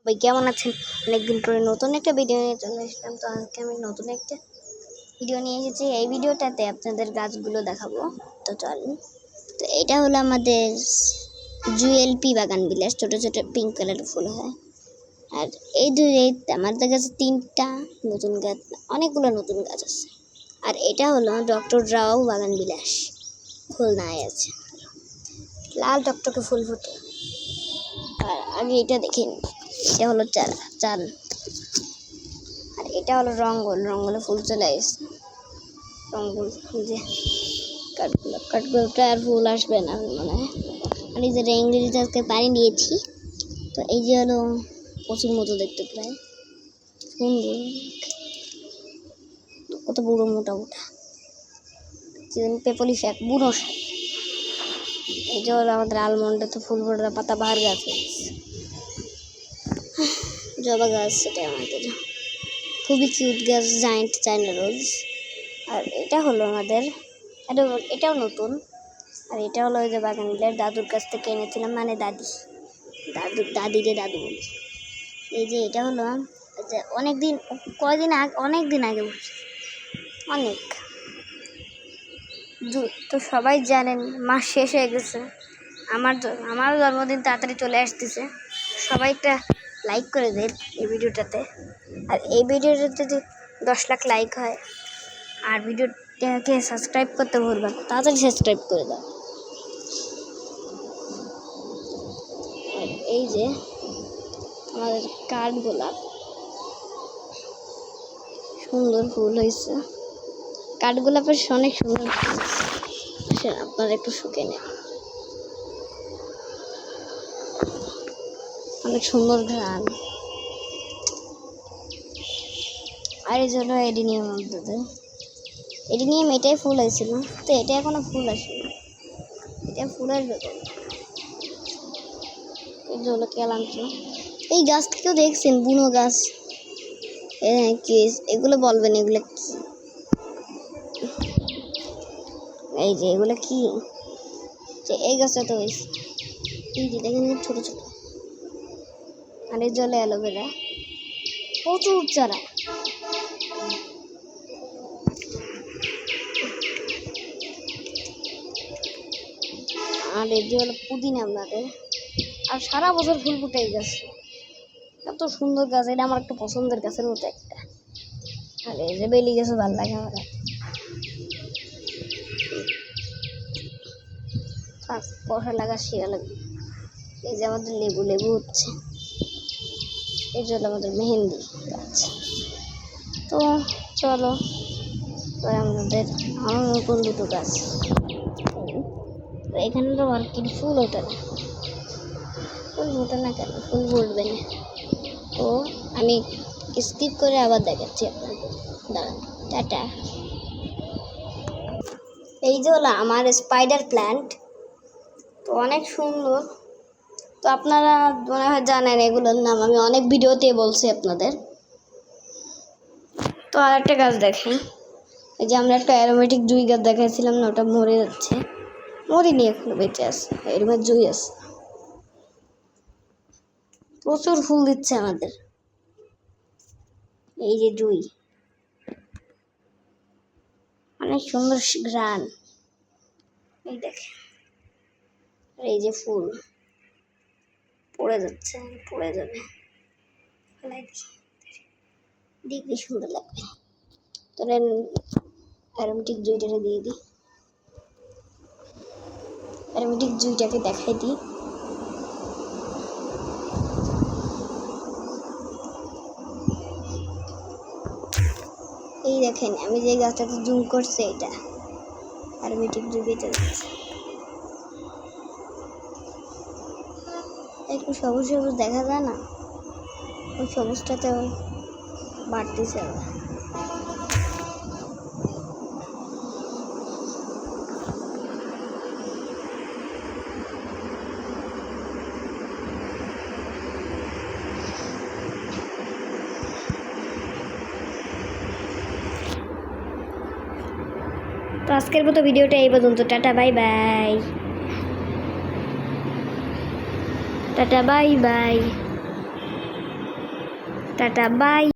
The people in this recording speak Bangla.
ভাই কেমন আছেন? অনেকদিন পরে নতুন একটা ভিডিও নিয়ে চলে আসলাম। তো আজকে আমি নতুন একটা ভিডিও নিয়ে এসেছি। এই ভিডিওটাতে আপনাদের গাছগুলো দেখাবো। তো চলুন। তো এটা হলো আমাদের জুএলপি বাগান বিলাস, ছোটো ছোটো পিঙ্ক কালারের ফুল হয়। আর আমাদের কাছে 3টা নতুন গাছ, অনেকগুলো নতুন গাছ আছে। আর এটা হলো ডক্টর রাও বাগান বিলাস, খুলনায় আছে, লাল টকটকে ফুল ফুটে। আর আগে এটা দেখেন, এটা হলো চাল। আর এটা হলো রঙ্গলে ফুল চলে আসছে। রঙ্গল যে কাঠগোলাপটা আর ফুল আসবে না মনে হয়। আর এই যে ইংরেজিতে আজকে পানি দিয়েছি। তো এই যে হলো প্রচুর মতো দেখতে প্রায় সুন্দর, কত বুড়ো মোটা পেপলি শাক, বুড়ো শাক। এই যে হলো আমাদের আলমন্ডে তো ফুল ফোটা পাতা বাহার গাছ, জবা গাছ, সেটা আমাদের খুবই কিউট গাছ, জায়েন্ট চাইনা রোজ। আর এটা হলো আমাদের, এটাও নতুন। আর এটা হলো ওই যে বাগানগুলোর দাদুর কাছ থেকে এনেছিলাম, মানে দাদি বলি। এই যে এটা হলো যে অনেক দিন আগে অনেক তো সবাই জানেন মাস শেষ হয়ে গেছে। আমারও জন্মদিন তাড়াতাড়ি চলে আসতেছে। সবাই একটা লাইক করে দেন এই ভিডিওটাতে। আর এই ভিডিওটাতে যদি 10 লাখ লাইক হয়, আর ভিডিওটাকে সাবস্ক্রাইব করতে ভুলবেন, তাড়াতাড়ি সাবস্ক্রাইব করে দাও। আর এই যে আমাদের কাঠগোলাপ, সুন্দর ফুল হয়েছে। কাঠগোলাপের অনেক সুন্দর ফুল, আপনারা একটু শুকে নেন, অনেক সুন্দর ঘ্রাণ। আর এই জন্য এডিনিয়াম এটাই ফুল হয়েছিল। তো এটা এখনো ফুল আসেনি, এটা ফুল আসবে। এই জন্য কেলাঞ্চো, এই গাছ কেউ দেখছেন? বুনো গাছ, কি এগুলো বলবেন, এগুলো কি? এই যে এগুলো কি, যে এই গাছটা তো হয়েছে, এই যে দেখেন ছোট ছোট। আর এই জলে অ্যালোভেরা, প্রচুর চারা। আর এই যে হলো পুদিনা আমাদের, আর সারা বছর ফুল ফুটে গেছে। এত সুন্দর গাছ, এটা আমার একটা পছন্দের গাছের মতো একটা। আর এই যে বেলি গাছও ভালো লাগে আমার, পশা লাগা শিরা লাগবে। এই যে আমাদের লেবু হচ্ছে, এই জন্য আমাদের মেহেন্দি গাছ। তো চলো আমাদের আরও নতুন দুটো গাছ। এখানে তো অর্কিড ফুল ওঠে না, কেন ফুল ফুটবে না? তো আমি স্কিপ করে আবার দেখাচ্ছি আপনাদের, দাঁড়ান। টাটা। এই যে হলো আমার স্পাইডার প্ল্যান্ট, তো অনেক সুন্দর। তো আপনারা মনে হয় জানেন এগুলোর নাম, আমি অনেক ভিডিওতে বলছি আপনাদের। তো আর একটা গাছ দেখেন, এই যে আমরা একটা অ্যারোমেটিক জুঁই গাছ দেখাইছিলাম না, ওটা মরে যাচ্ছে, মরিনি, এখনো বেঁচে আছে। এর মধ্যে জুঁই আছে, প্রচুর ফুল দিচ্ছে আমাদের। এই যে জুঁই, অনেক সুন্দর ঘ্রাণ। এই দেখেন, এই যে ফুল পড়ে যাচ্ছে, পড়ে যাবে, দেখবি সুন্দর লাগবে। তাহলে অ্যারোমেটিক জুঁইটাকে দিয়ে দিই, অ্যারোমেটিক জুঁইটাকে দেখাই দিই। এই দেখেন আমি যে গাছটাতে জুম করছি, এটা অ্যারোমেটিক জুঁই বেঁচে যাচ্ছে। একটু সবুজ সবুজ দেখা যায় না, ওই সবুজটাতে বাড়তেছে আবার। তো আজকের মতো ভিডিওটা এই পর্যন্ত। Tata bye bye, tata bye bye. Tata bye.